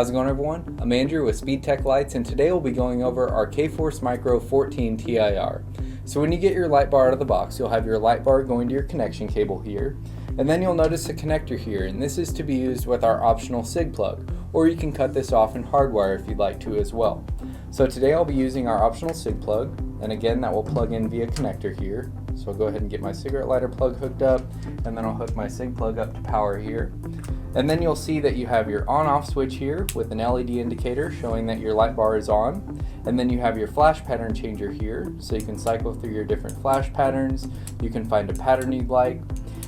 How's it going, everyone? I'm Andrew with SpeedTech Lights, and today we'll be going over our K-Force Micro 14 TIR. So when you get your light bar out of the box, you'll have your light bar going to your connection cable here, and then you'll notice a connector here, and this is to be used with our optional SIG plug, or you can cut this off in hardwire if you'd like to as well. So today I'll be using our optional SIG plug, and again that will plug in via connector here. So I'll go ahead and get my cigarette lighter plug hooked up, and then I'll hook my SIG plug up to power here. And then you'll see that you have your on-off switch here with an LED indicator showing that your light bar is on. And then you have your flash pattern changer here, so you can cycle through your different flash patterns. You can find a pattern you'd like.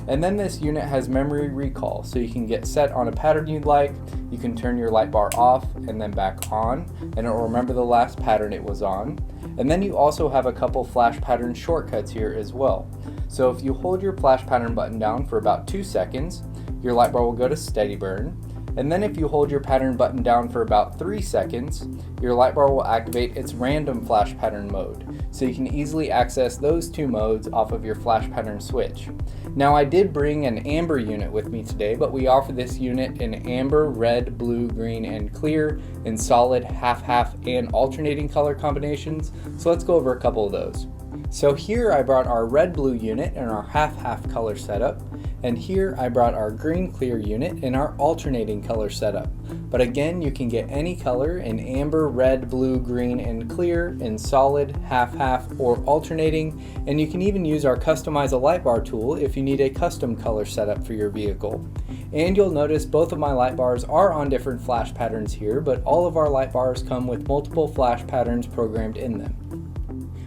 And then this unit has memory recall, so you can get set on a pattern you'd like. You can turn your light bar off and then back on, and it will remember the last pattern it was on. And then you also have a couple flash pattern shortcuts here as well. So if you hold your flash pattern button down for about 2 seconds, your light bar will go to steady burn. And then if you hold your pattern button down for about 3 seconds, your light bar will activate its random flash pattern mode. So you can easily access those two modes off of your flash pattern switch. Now I did bring an amber unit with me today, but we offer this unit in amber, red, blue, green, and clear in solid, half-half, and alternating color combinations. So let's go over a couple of those. So here I brought our red-blue unit in our half-half color setup, and here I brought our green-clear unit in our alternating color setup. But again, you can get any color in amber, red, blue, green, and clear in solid, half-half, or alternating, and you can even use our Customize a Light Bar tool if you need a custom color setup for your vehicle. And you'll notice both of my light bars are on different flash patterns here, but all of our light bars come with multiple flash patterns programmed in them.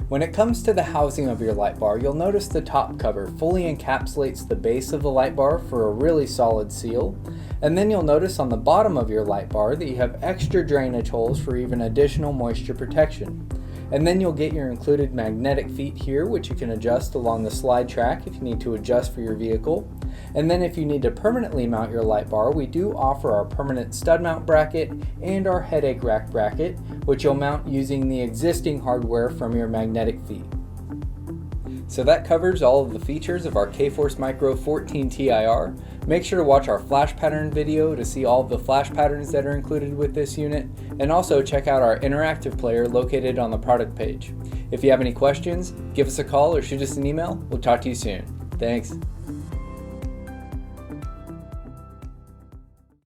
When it comes to the housing of your light bar, you'll notice the top cover fully encapsulates the base of the light bar for a really solid seal. And then you'll notice on the bottom of your light bar that you have extra drainage holes for even additional moisture protection. And then you'll get your included magnetic feet here, which you can adjust along the slide track if you need to adjust for your vehicle. And then if you need to permanently mount your light bar, we do offer our permanent stud mount bracket and our headache rack bracket, which you'll mount using the existing hardware from your magnetic feet. So that covers all of the features of our K-Force Micro 14 TIR. Make sure to watch our flash pattern video to see all of the flash patterns that are included with this unit, and also check out our interactive player located on the product page. If you have any questions, give us a call or shoot us an email. We'll talk to you soon. Thanks.